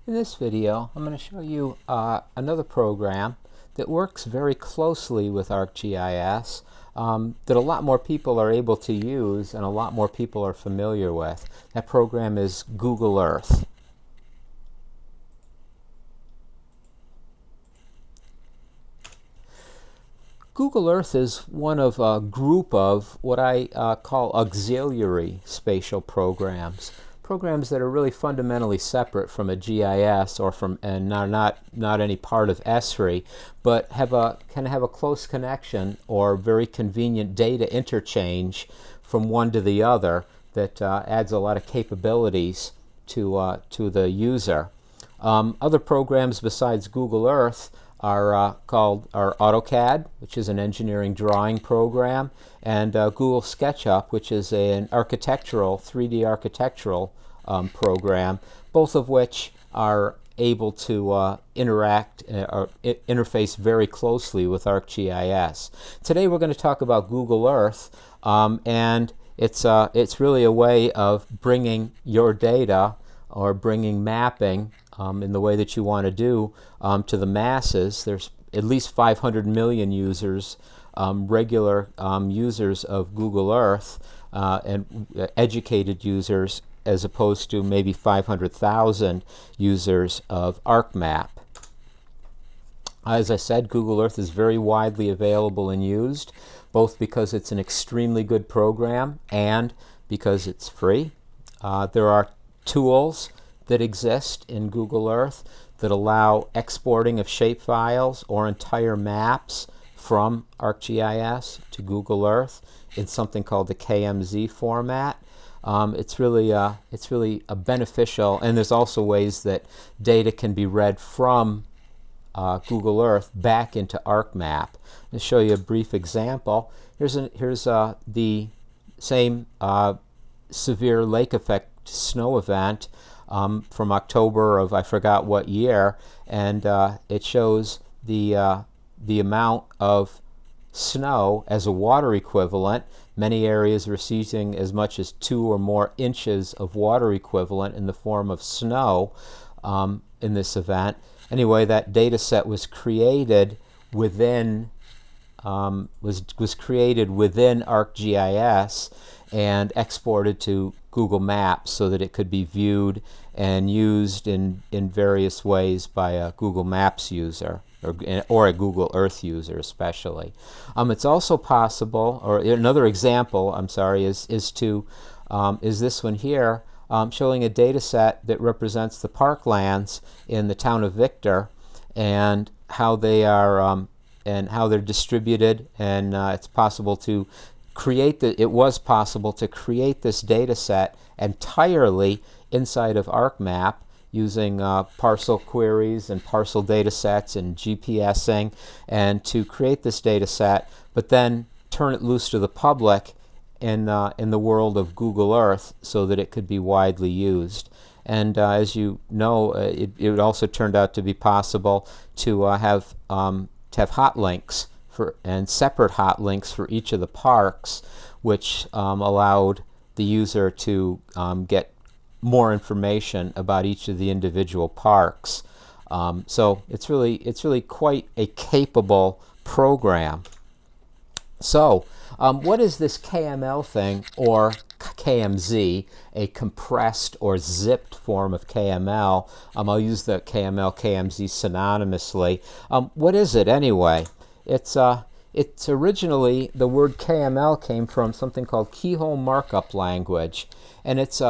In this video, I'm going to show you another program that works very closely with ArcGIS that a lot more people are able to use and a lot more people are familiar with. That program is Google Earth. Google Earth is one of a group of what I call auxiliary spatial programs. Programs that are really fundamentally separate from a GIS or from and are not any part of Esri, but can have a close connection or very convenient data interchange from one to the other that adds a lot of capabilities to the user. Other programs besides Google Earth are AutoCAD, which is an engineering drawing program, and Google SketchUp, which is an architectural, 3D architectural program, both of which are able to interact or interface very closely with ArcGIS. Today we're going to talk about Google Earth, and it's really a way of bringing your data or bringing mapping in the way that you want to do to the masses. There's at least 500 million users, regular users of Google Earth, and educated users, as opposed to maybe 500,000 users of ArcMap. As I said, Google Earth is very widely available and used, both because it's an extremely good program and because it's free. There are tools that exist in Google Earth that allow exporting of shapefiles or entire maps from ArcGIS to Google Earth in something called the KMZ format. It's really a beneficial, and there's also ways that data can be read from Google Earth back into ArcMap. I'll show you a brief example. Here's the same severe lake effect snow event from October of I forgot what year, and it shows the amount of snow as a water equivalent. Many areas receiving as much as 2 or more inches of water equivalent in the form of snow in this event. Anyway, that data set was created within ArcGIS and exported to Google Maps so that it could be viewed and used in various ways by a Google Maps user or a Google Earth user especially. It's also possible, or another example, I'm sorry, is this one here, showing a data set that represents the parklands in the town of Victor and how they are and how they're distributed, and it's possible to create it was possible to create this data set entirely inside of ArcMap using parcel queries and parcel data sets and GPSing, and to create this data set but then turn it loose to the public in the world of Google Earth so that it could be widely used. And as you know, it also turned out to be possible to have hot links and separate hot links for each of the parks, which allowed the user to get more information about each of the individual parks. So it's really quite a capable program. So what is this KML thing, or KMZ, a compressed or zipped form of KML? I'll use the KML, KMZ synonymously. What is it anyway? It's originally, the word KML came from something called keyhole markup language, and it's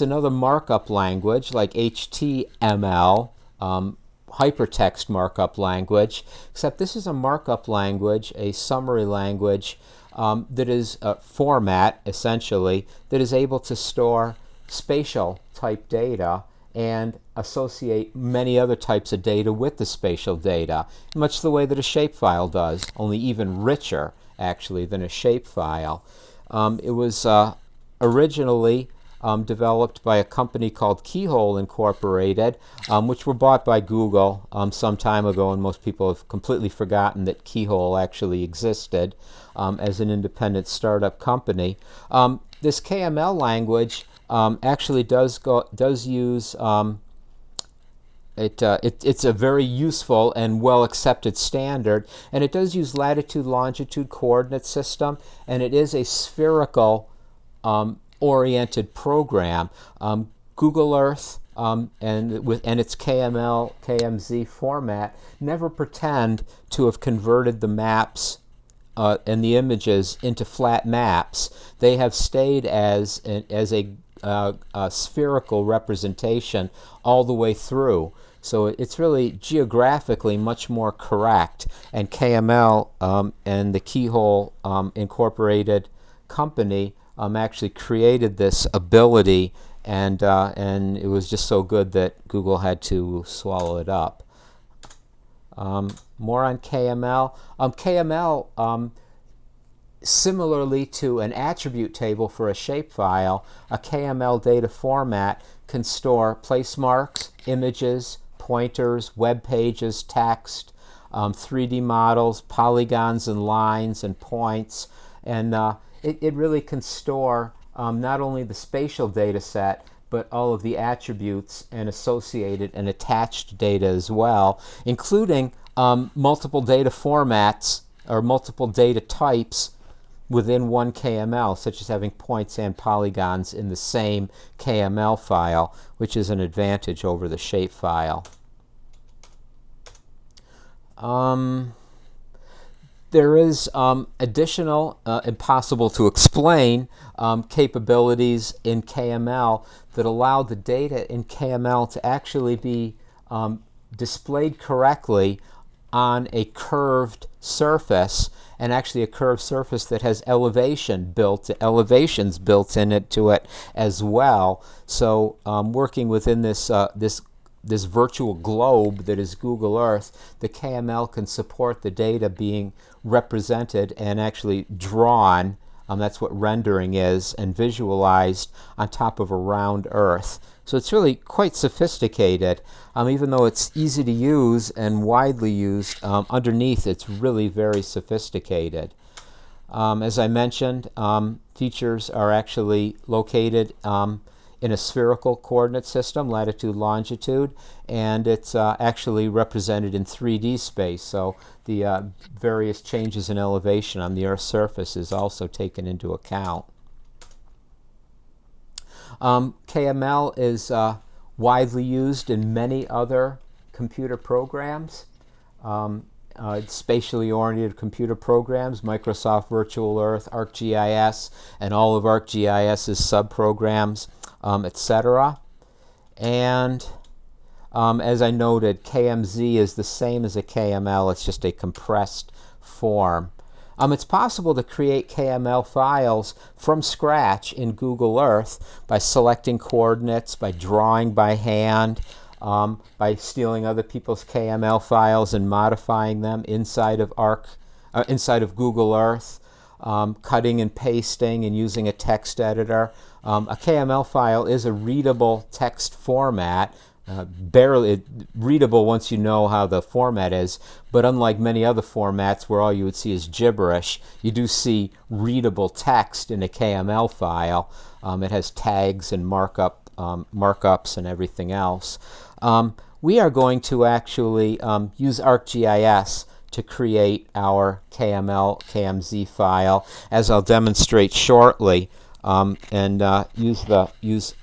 another markup language like HTML, hypertext markup language, except this is a markup language, a summary language that is a format, essentially, that is able to store spatial type data and associate many other types of data with the spatial data, much the way that a shapefile does, only even richer, actually, than a shapefile. It was originally developed by a company called Keyhole Incorporated, which were bought by Google some time ago, and most people have completely forgotten that Keyhole actually existed as an independent startup company. This KML language actually does use it's a very useful and well accepted standard, and it does use latitude longitude coordinate system, and it is a spherical oriented program. Google Earth and its KML KMZ format never pretend to have converted the maps and the images into flat maps. They have stayed as a spherical representation all the way through. So it's really geographically much more correct. And KML and the Keyhole Incorporated company actually created this ability, and it was just so good that Google had to swallow it up. More on KML. KML, similarly to an attribute table for a shapefile, a KML data format can store place marks, images, pointers, web pages, text, 3D models, polygons and lines and points, and it really can store not only the spatial data set, but all of the attributes and associated and attached data as well, including multiple data formats or multiple data types within one KML, such as having points and polygons in the same KML file, which is an advantage over the shapefile. There is additional, impossible to explain, capabilities in KML that allow the data in KML to actually be displayed correctly on a curved surface, and actually a curved surface that has elevations built into it as well. So working within this this virtual globe that is Google Earth, the KML can support the data being represented and actually drawn, that's what rendering is, and visualized on top of a round Earth. So it's really quite sophisticated. Even though it's easy to use and widely used, underneath it's really very sophisticated. As I mentioned, features are actually located in a spherical coordinate system, latitude, longitude, and it's actually represented in 3D space. So the various changes in elevation on the Earth's surface is also taken into account. KML is widely used in many other computer programs. Spatially oriented computer programs, Microsoft Virtual Earth, ArcGIS, and all of ArcGIS's subprograms, etc. And as I noted, KMZ is the same as a KML, it's just a compressed form. It's possible to create KML files from scratch in Google Earth by selecting coordinates, by drawing by hand, by stealing other people's KML files and modifying them inside of Google Earth, cutting and pasting and using a text editor. A KML file is a readable text format, barely readable once you know how the format is, but unlike many other formats where all you would see is gibberish, you do see readable text in a KML file. It has tags and markups and everything else. We are going to actually use ArcGIS to create our KML KMZ file, as I'll demonstrate shortly, and use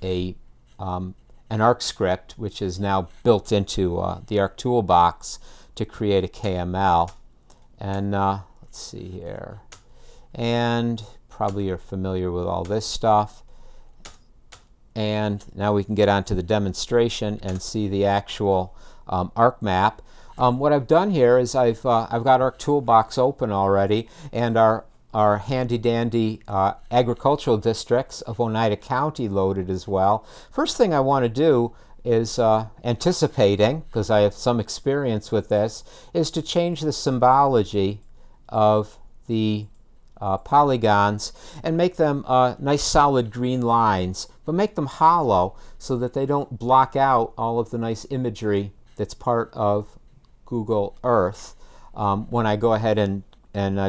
an Arc script, which is now built into the Arc toolbox, to create a KML. And let's see here, and probably you're familiar with all this stuff. And now we can get on to the demonstration and see the actual Arc map. What I've done here is I've got Arc Toolbox open already, and our handy-dandy agricultural districts of Oneida County loaded as well. First thing I want to do is, anticipating, because I have some experience with this, is to change the symbology of the polygons and make them nice solid green lines, but make them hollow so that they don't block out all of the nice imagery that's part of Google Earth when I go ahead and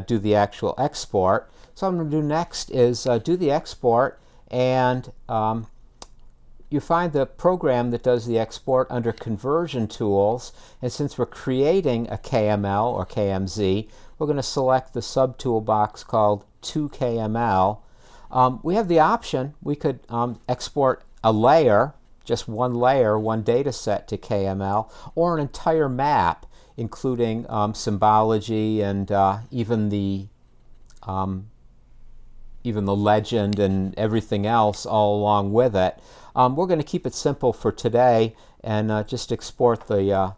do the actual export. So what I'm going to do next is do the export and you find the program that does the export under Conversion Tools, and since we're creating a KML or KMZ, we're going to select the sub-toolbox called 2KML. We have the option, we could export a layer, just one layer, one data set to KML, or an entire map, including symbology and even the legend and everything else all along with it. We're going to keep it simple for today and just export a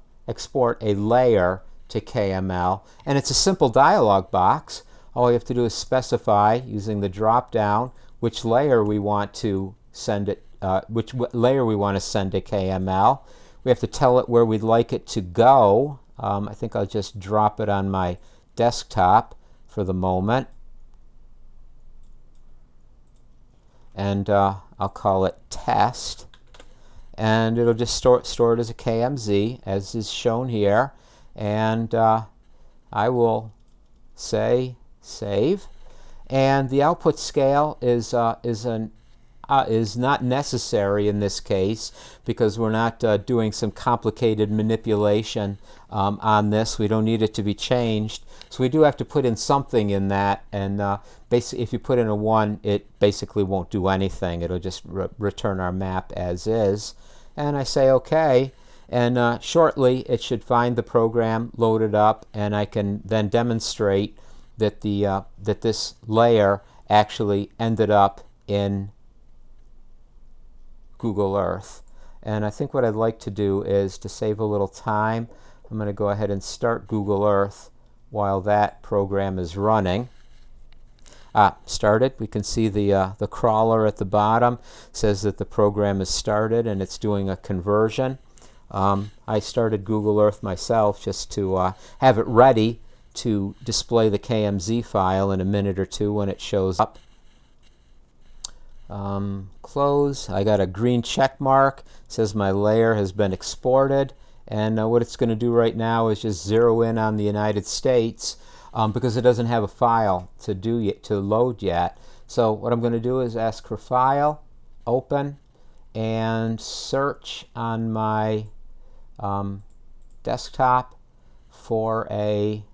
layer to KML. And it's a simple dialog box. All we have to do is specify using the drop down which layer we want to send it, which layer we want to send to KML. We have to tell it where we'd like it to go. I think I'll just drop it on my desktop for the moment. And I'll call it test, and it'll just store it as a KMZ as is shown here, and I will say save, and the output scale is not necessary in this case because we're not doing some complicated manipulation on this. We don't need it to be changed, so we do have to put in something in that, and basically if you put in a 1, it basically won't do anything. It'll just return our map as is, and I say OK, and shortly it should find the program, load it up, and I can then demonstrate that that this layer actually ended up in Google Earth. And I think what I'd like to do is to save a little time, I'm going to go ahead and start Google Earth while that program is running. Started. We can see the crawler at the bottom says that the program is started and it's doing a conversion. I started Google Earth myself just to have it ready to display the KMZ file in a minute or two when it shows up. Close. I got a green check mark. It says my layer has been exported, and what it's going to do right now is just zero in on the United States because it doesn't have a file to load yet. So what I'm going to do is ask for File, Open, and search on my desktop for a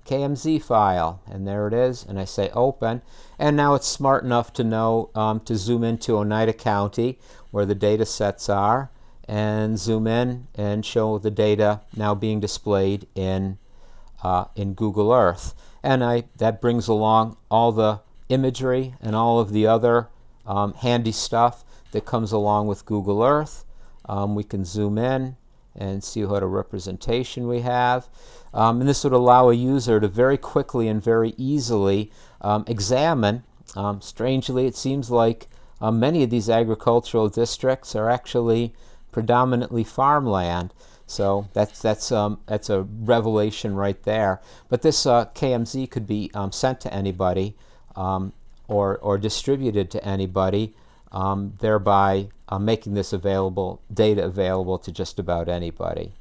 KMZ file, and there it is, and I say open, and now it's smart enough to know to zoom into Oneida County where the data sets are, and zoom in and show the data now being displayed in Google Earth. And that brings along all the imagery and all of the other handy stuff that comes along with Google Earth. We can zoom in and see what a representation we have. And this would allow a user to very quickly and very easily examine. Strangely, it seems like many of these agricultural districts are actually predominantly farmland. So that's a revelation right there. But this KMZ could be sent to anybody or distributed to anybody, thereby making this data available to just about anybody.